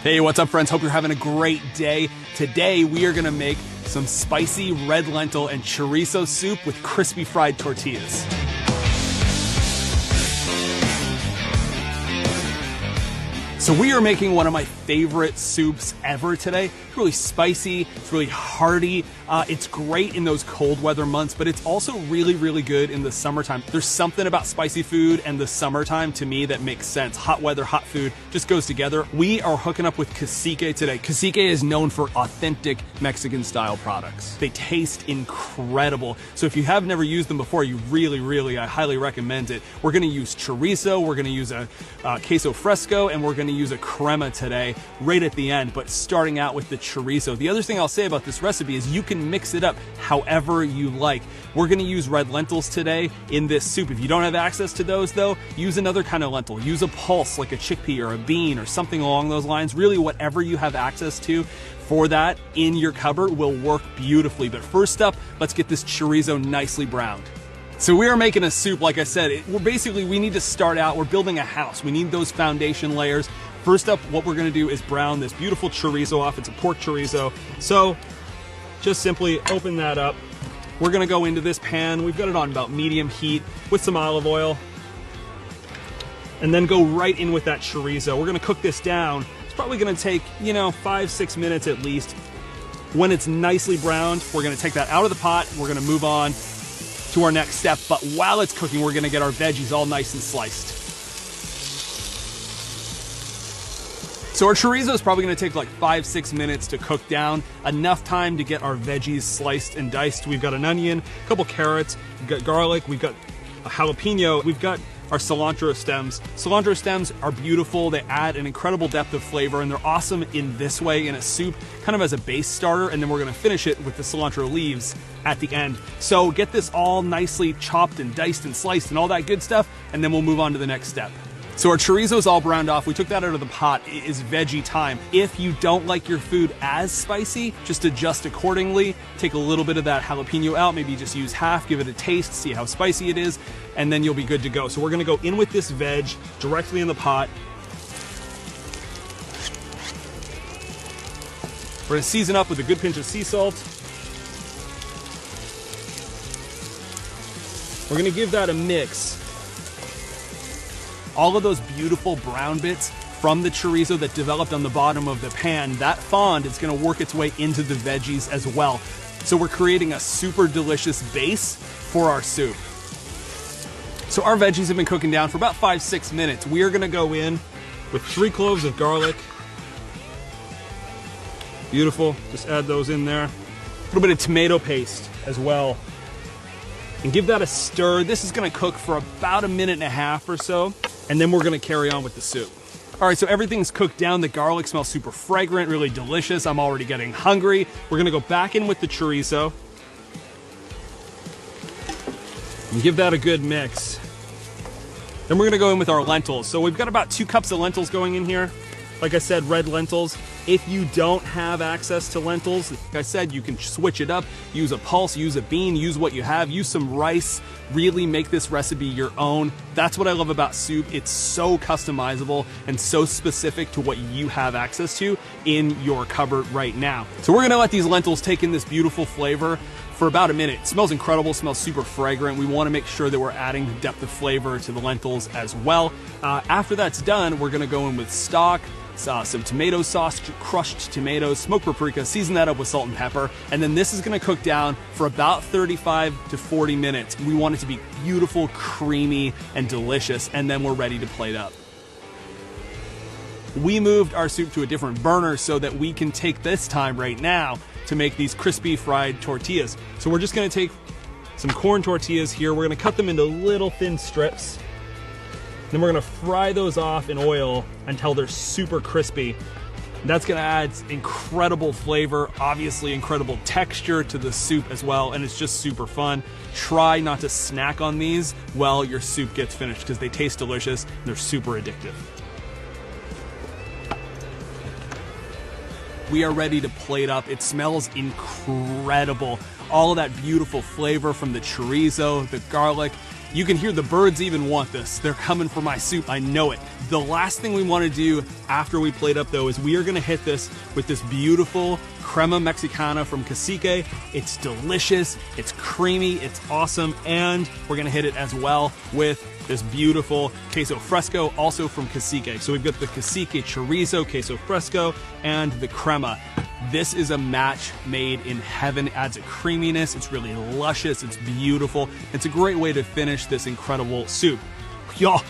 Hey, what's up, friends? Hope you're having a great day. Today, we are gonna make some spicy red lentil and chorizo soup with crispy fried tortillas. So we are making one of my favorite soups ever today. It's really spicy, it's really hearty. It's great in those cold weather months, but it's also really, really good in the summertime. There's something about spicy food and the summertime to me that makes sense. Hot weather, hot food just goes together. We are hooking up with Cacique today. Cacique is known for authentic Mexican style products. They taste incredible. So if you have never used them before, you really, I highly recommend it. We're gonna use chorizo, we're gonna use a queso fresco, and we're gonna use a crema today right at the end, but starting out with the chorizo. The other thing I'll say about this recipe is you can mix it up however you like. We're gonna use red lentils today in this soup. If you don't have access to those though, use another kind of lentil. Use a pulse like a chickpea or a bean or something along those lines. Really whatever you have access to for that in your cupboard will work beautifully. But first up, let's get this chorizo nicely browned. So we are making a soup, like I said. We need to start out, we're building a house. We need those foundation layers. First up, what we're gonna do is brown this beautiful chorizo off. It's a pork chorizo. So just simply open that up. We're gonna go into this pan. We've got it on about medium heat with some olive oil. And then go right in with that chorizo. We're gonna cook this down. It's probably gonna take, 5-6 minutes at least. When it's nicely browned, we're gonna take that out of the pot. We're gonna move on to our next step. But while it's cooking, we're gonna get our veggies all nice and sliced. So our chorizo is probably gonna take like 5-6 minutes to cook down. Enough time to get our veggies sliced and diced. We've got an onion, a couple carrots, we've got garlic, we've got a jalapeno, we've got our cilantro stems. Cilantro stems are beautiful. They add an incredible depth of flavor, and they're awesome in this way in a soup, kind of as a base starter, and then we're gonna finish it with the cilantro leaves at the end. So get this all nicely chopped and diced and sliced and all that good stuff, and then we'll move on to the next step. So our chorizo is all browned off. We took that out of the pot. It is veggie time. If you don't like your food as spicy, just adjust accordingly. Take a little bit of that jalapeno out, maybe just use half, give it a taste, see how spicy it is, and then you'll be good to go. So we're gonna go in with this veg directly in the pot. We're gonna season up with a good pinch of sea salt. We're gonna give that a mix. All of those beautiful brown bits from the chorizo that developed on the bottom of the pan, that fond is gonna work its way into the veggies as well. So we're creating a super delicious base for our soup. So our veggies have been cooking down for about 5-6 minutes. We are gonna go in with 3 cloves of garlic. Beautiful, just add those in there. A little bit of tomato paste as well. And give that a stir. This is gonna cook for about 1.5 minutes or so, and then we're gonna carry on with the soup. All right, so everything's cooked down. The garlic smells super fragrant, really delicious. I'm already getting hungry. We're gonna go back in with the chorizo and give that a good mix. Then we're gonna go in with our lentils. So we've got about 2 cups of lentils going in here. Like I said, red lentils. If you don't have access to lentils, like I said, you can switch it up. Use a pulse, use a bean, use what you have, use some rice. Really make this recipe your own. That's what I love about soup. It's so customizable and so specific to what you have access to in your cupboard right now. So we're gonna let these lentils take in this beautiful flavor for about 1 minute. It smells incredible, smells super fragrant. We wanna make sure that we're adding the depth of flavor to the lentils as well. After that's done, we're gonna go in with stock, some tomato sauce, crushed tomatoes, smoked paprika, season that up with salt and pepper, and then this is gonna cook down for about 35 to 40 minutes. We want it to be beautiful, creamy, and delicious, and then we're ready to plate up. We moved our soup to a different burner so that we can take this time right now to make these crispy fried tortillas. So we're just gonna take some corn tortillas here. We're gonna cut them into little thin strips. Then we're gonna fry those off in oil until they're super crispy. That's gonna add incredible flavor, obviously incredible texture to the soup as well, and it's just super fun. Try not to snack on these while your soup gets finished because they taste delicious and they're super addictive. We are ready to plate up. It smells incredible. All of that beautiful flavor from the chorizo, the garlic, You can hear the birds even want this. They're coming for my soup, I know it. The last thing we want to do after we plate up though is we are going to hit this with this beautiful crema mexicana from Cacique. It's delicious, it's creamy, it's awesome, and we're going to hit it as well with this beautiful queso fresco, also from Cacique. So we've got the Cacique chorizo, queso fresco, and the crema. This is a match made in heaven. It adds a creaminess, it's really luscious, it's beautiful. It's a great way to finish this incredible soup. Y'all,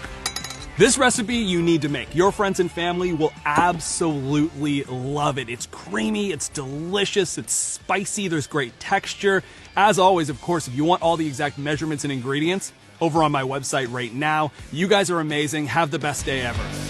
this recipe you need to make. Your friends and family will absolutely love it. It's creamy, it's delicious, it's spicy, there's great texture. As always, of course, if you want all the exact measurements and ingredients, over on my website right now. You guys are amazing. Have the best day ever.